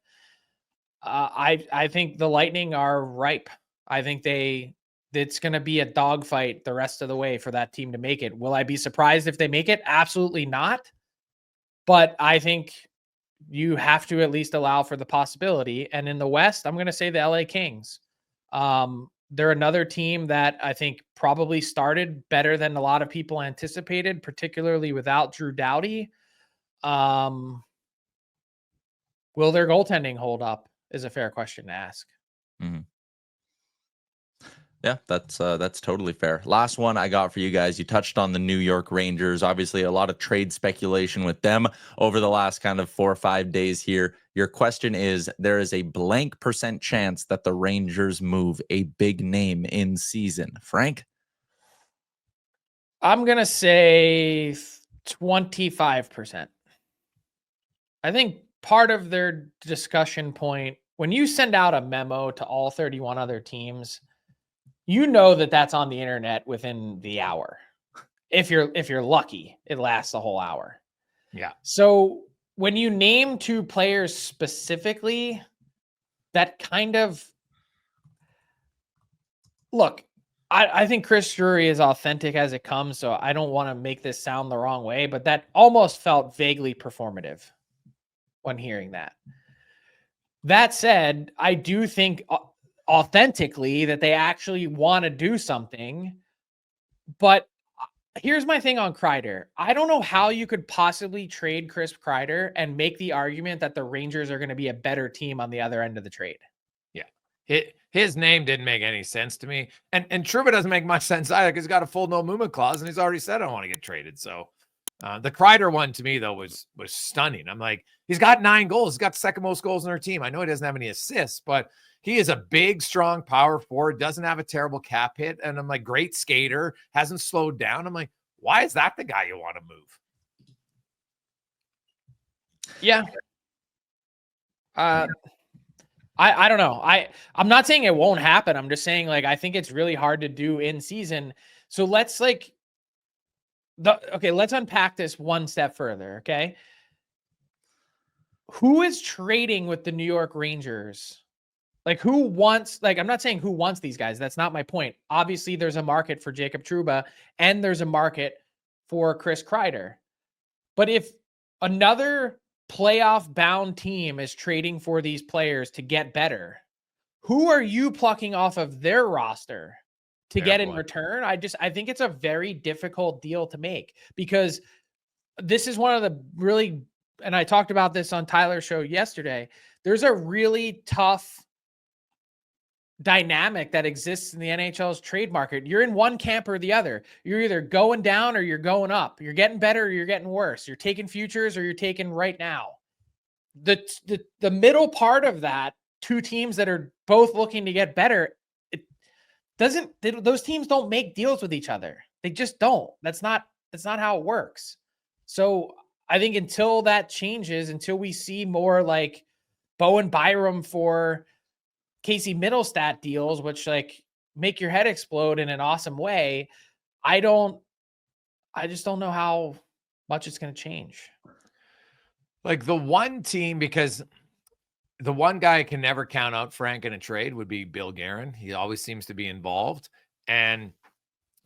I think the Lightning are ripe. I think it's going to be a dogfight the rest of the way for that team to make it. Will I be surprised if they make it? Absolutely not. But I think you have to at least allow for the possibility. And in the West, I'm going to say the LA Kings. They're another team that I think probably started better than a lot of people anticipated, particularly without Drew Doughty. Will their goaltending hold up is a fair question to ask. Mm-hmm. Yeah, that's totally fair. Last one I got for you guys. You touched on the New York Rangers. Obviously, a lot of trade speculation with them over the last kind of 4 or 5 days here. Your question is, there is a blank % chance that the Rangers move a big name in season. Frank? I'm going to say 25%. I think part of their discussion point, when you send out a memo to all 31 other teams, you know that that's on the internet within the hour. If you're lucky, it lasts the whole hour. Yeah. So when you name 2 players specifically, that kind of look, I think Chris Drury is authentic as it comes, so I don't want to make this sound the wrong way, but that almost felt vaguely performative when hearing that. That said, I do think authentically that they actually want to do something. But here's my thing on Krieder. I don't know how you could possibly trade Chris Krieder and make the argument that the Rangers are going to be a better team on the other end of the trade. Yeah. His name didn't make any sense to me. And Trouba doesn't make much sense either because he's got a full no movement clause and he's already said I don't want to get traded. So the Krieder one to me, though, was stunning. I'm like, he's got 9 goals. He's got the second most goals on our team. I know he doesn't have any assists, but he is a big, strong power forward, doesn't have a terrible cap hit. And I'm like, great skater, hasn't slowed down. I'm like, why is that the guy you want to move? Yeah. I don't know. I'm not saying it won't happen. I'm just saying, like, I think it's really hard to do in season. So let's let's unpack this one step further. Okay. Who is trading with the New York Rangers? Like, who wants, like, I'm not saying who wants these guys. That's not my point. Obviously, there's a market for Jacob Trouba and there's a market for Chris Krieder. But if another playoff bound team is trading for these players to get better, who are you plucking off of their roster to get in return? I think it's a very difficult deal to make, because this is one of the really, and I talked about this on Tyler's show yesterday, there's a really tough dynamic that exists in the NHL's trade market. You're in one camp or the other. You're either going down or you're going up. You're getting better or you're getting worse. You're taking futures or you're taking right now. The middle part of that, 2 teams that are both looking to get better, those teams don't make deals with each other. They just don't. That's not how it works. So I think until that changes, until we see more like Bowen Byram for Casey Middlestat deals, which like make your head explode in an awesome way, I just don't know how much it's going to change. Like the one team, because the one guy I can never count out, Frank, in a trade would be Bill Guerin. He always seems to be involved. And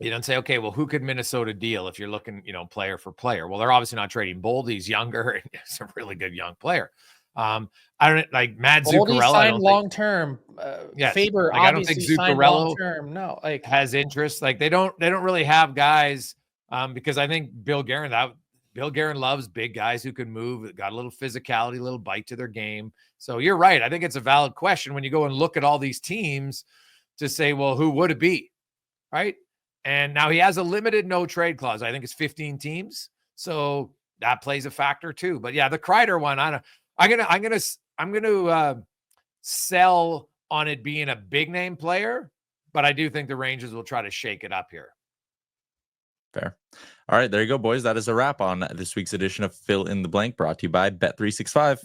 you don't say, okay, well, who could Minnesota deal if you're looking, player for player? Well, they're obviously not trading Boldy. He's younger and he's a really good young player. I don't like Matt Zuccarello. Signed long term. Yes. Faber, like, I don't think Zuccarello no, like has interest. Like they don't really have guys. Because I think Bill Guerin loves big guys who can move, got a little physicality, a little bite to their game. So you're right. I think it's a valid question when you go and look at all these teams to say, well, who would it be? Right. And now he has a limited no trade clause. I think it's 15 teams. So that plays a factor too. But yeah, the Krieder one, I'm gonna sell on it being a big name player, but I do think the Rangers will try to shake it up here. Fair. All right, there you go, boys. That is a wrap on this week's edition of Fill in the Blank, brought to you by Bet365.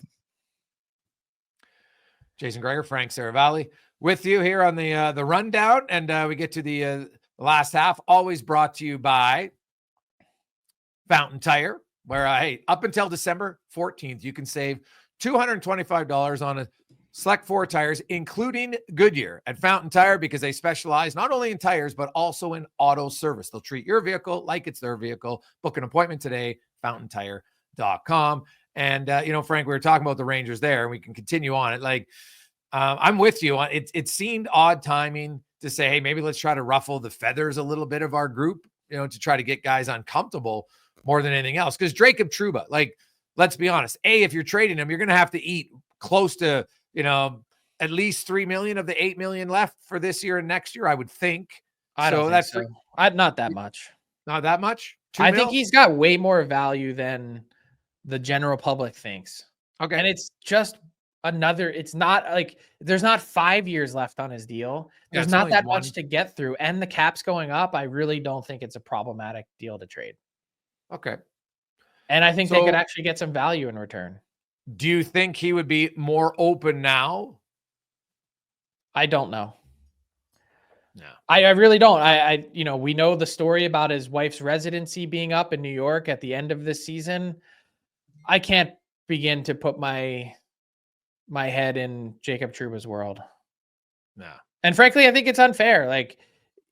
Jason Gregor, Frank Saravalli with you here on the rundown, and we get to the last half. Always brought to you by Fountain Tire, where hey, up until December 14th, you can save $225 on a select 4 tires, including Goodyear at Fountain Tire, because they specialize not only in tires, but also in auto service. They'll treat your vehicle like it's their vehicle. Book an appointment today, fountaintire.com. And, Frank, we were talking about the Rangers there, and we can continue on it. Like, I'm with you on it. It seemed odd timing to say, hey, maybe let's try to ruffle the feathers a little bit of our group, to try to get guys uncomfortable more than anything else. Because Jacob Trouba, like, let's be honest, if you're trading him, you're going to have to eat close to, at least 3 million of the 8 million left for this year and next year, I would think. I don't think so. Not that much. Not that much. I think he's got way more value than the general public thinks. Okay. And it's just it's not like there's not 5 years left on his deal. There's not that much to get through. And the cap's going up. I really don't think it's a problematic deal to trade. Okay. And I think they could actually get some value in return. Do you think he would be more open now? I don't know. No, I really don't. We know the story about his wife's residency being up in New York at the end of this season. I can't begin to put my head in Jacob Trouba's world. No. And frankly, I think it's unfair. Like,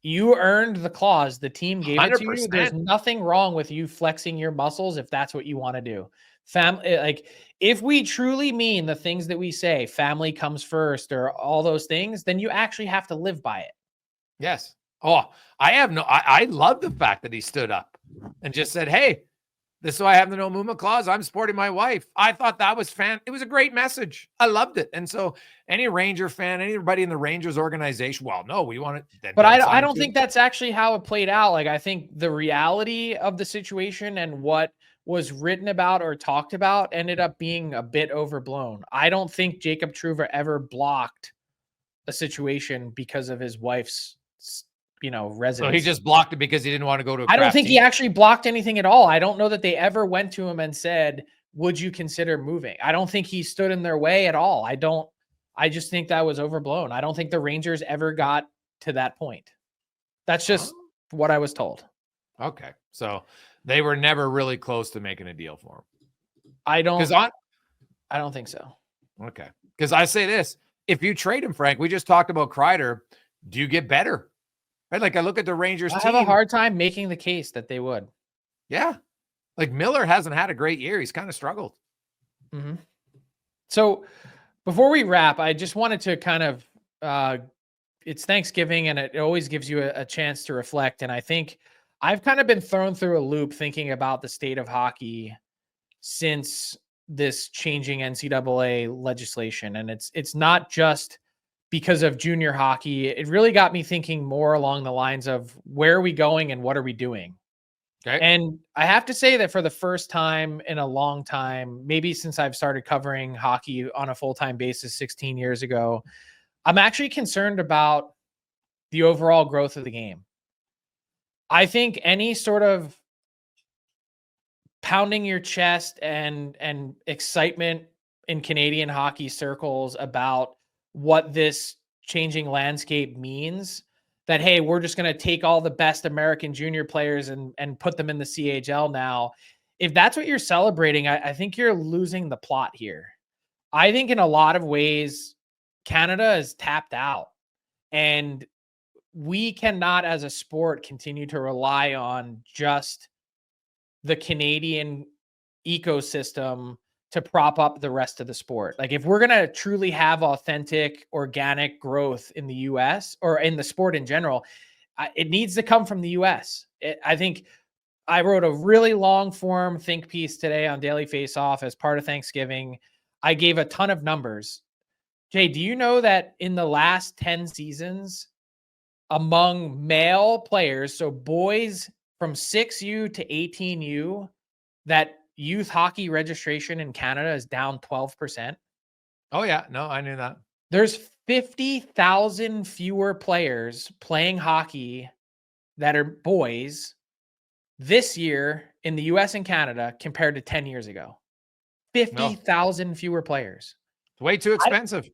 you earned the clause. The team gave it to you. There's nothing wrong with you flexing your muscles if that's what you want to do. Like, if we truly mean the things that we say, family comes first or all those things, then you actually have to live by it. Yes. Oh, I love the fact that he stood up and just said, hey, this is why I have the no movement clause. I'm supporting my wife. I thought that was it was a great message. I loved it. And so any Ranger fan, anybody in the Rangers organization, well, no, we want it. But I don't think that's actually how it played out. Like, I think the reality of the situation and what was written about or talked about ended up being a bit overblown. I don't think Jacob Trouba ever blocked a situation because of his wife's, residence. So he just blocked it because he didn't want to go to I don't think he actually blocked anything at all. I don't know that they ever went to him and said, would you consider moving? I don't think he stood in their way at all. I just think that was overblown. I don't think the Rangers ever got to that point. That's just what I was told. Okay. So they were never really close to making a deal for him. I don't think so. Okay. Because I say this, if you trade him, Frank, we just talked about Krieder. Do you get better? Right? Like, I look at the Rangers team. I have a hard time making the case that they would. Yeah. Like, Miller hasn't had a great year. He's kind of struggled. Mm-hmm. So before we wrap, I just wanted to kind of, it's Thanksgiving and it always gives you a chance to reflect. And I think I've kind of been thrown through a loop thinking about the state of hockey since this changing NCAA legislation. And it's not just because of junior hockey. It really got me thinking more along the lines of where are we going and what are we doing? Okay. And I have to say that for the first time in a long time, maybe since I've started covering hockey on a full-time basis 16 years ago, I'm actually concerned about the overall growth of the game. I think any sort of pounding your chest and excitement in Canadian hockey circles about what this changing landscape means, that, hey, we're just going to take all the best American junior players and put them in the CHL now. If that's what you're celebrating, I think you're losing the plot here. I think in a lot of ways, Canada is tapped out, and we cannot as a sport continue to rely on just the Canadian ecosystem to prop up the rest of the sport. Like, if we're going to truly have authentic, organic growth in the US or in the sport in general, it needs to come from the US. I think I wrote a really long form think piece today on Daily Faceoff as part of Thanksgiving. I gave a ton of numbers. Jay, do you know that in the last 10 seasons among male players, so boys from 6U to 18U, that youth hockey registration in Canada is down 12%? Oh, yeah. No, I knew that. There's 50,000 fewer players playing hockey that are boys this year in the US and Canada compared to 10 years ago. 50,000 fewer players. It's way too expensive.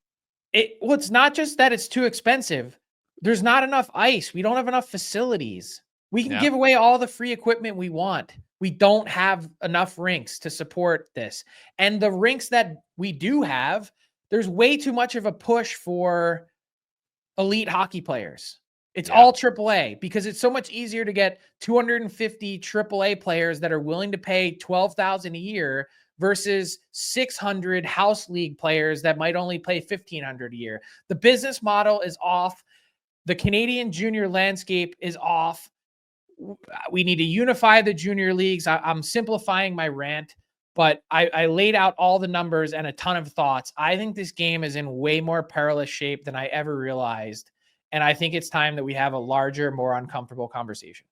Well, it's not just that it's too expensive. There's not enough ice. We don't have enough facilities. We can give away all the free equipment we want. We don't have enough rinks to support this. And the rinks that we do have, there's way too much of a push for elite hockey players. It's all AAA because it's so much easier to get 250 AAA players that are willing to pay $12,000 a year versus 600 house league players that might only pay $1,500 a year. The business model is off. The Canadian junior landscape is off. We need to unify the junior leagues. I'm simplifying my rant, But I laid out all the numbers and a ton of thoughts. I think this game is in way more perilous shape than I ever realized. And I think it's time that we have a larger, more uncomfortable conversation.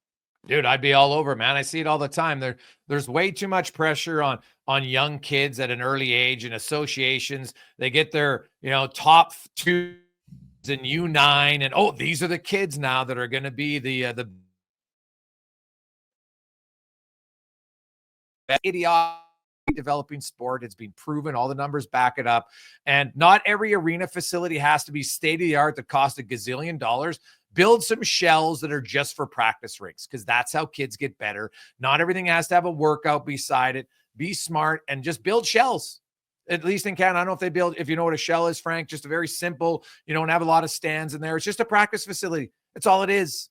Dude, I'd be all over it, man. I see it all the time. There's way too much pressure on young kids at an early age, and associations. They get their, top 2 in U9, and these are the kids now that are going to be the idiotic developing sport. It's been proven. All the numbers back it up. And not every arena facility has to be state of the art that cost $1 gazillion. Build some shells that are just for practice rinks, because that's how kids get better. Not everything has to have a workout beside it. Be smart and just build shells. At least in Canada, I don't know if they build, if you know what a shell is, Frank, just a very simple, you don't have a lot of stands in there. It's just a practice facility. That's all it is.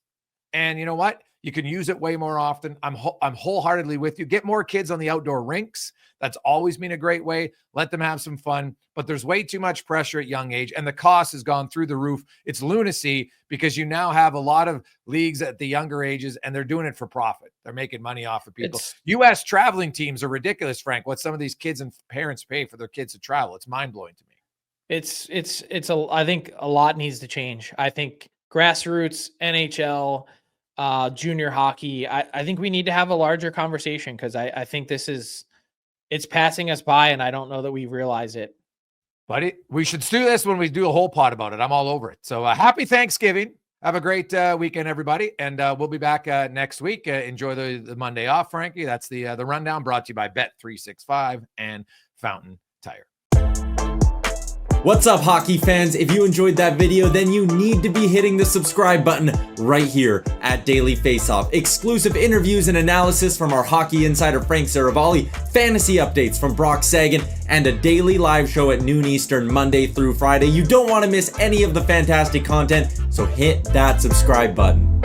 And you know what? You can use it way more often. I'm wholeheartedly with you. Get more kids on the outdoor rinks. That's always been a great way. Let them have some fun. But there's way too much pressure at young age, and the cost has gone through the roof. It's lunacy, because you now have a lot of leagues at the younger ages, and they're doing it for profit. They're making money off of people. U.S. traveling teams are ridiculous, Frank. What some of these kids and parents pay for their kids to travel. It's mind-blowing to me. I think a lot needs to change. I think grassroots, NHL, junior hockey, I think we need to have a larger conversation, because I think it's passing us by, and I don't know that we realize it. Buddy, we should do this when we do a whole pod about it. I'm all over it. So happy Thanksgiving. Have a great weekend, everybody. And we'll be back next week. Enjoy the Monday off, Frankie. That's the rundown, brought to you by Bet365 and Fountain Tire. What's up, hockey fans? If you enjoyed that video, then you need to be hitting the subscribe button right here at Daily Faceoff. Exclusive interviews and analysis from our hockey insider Frank Saravalli, fantasy updates from Brock Sagan, and a daily live show at noon Eastern, Monday through Friday. You don't want to miss any of the fantastic content, so hit that subscribe button.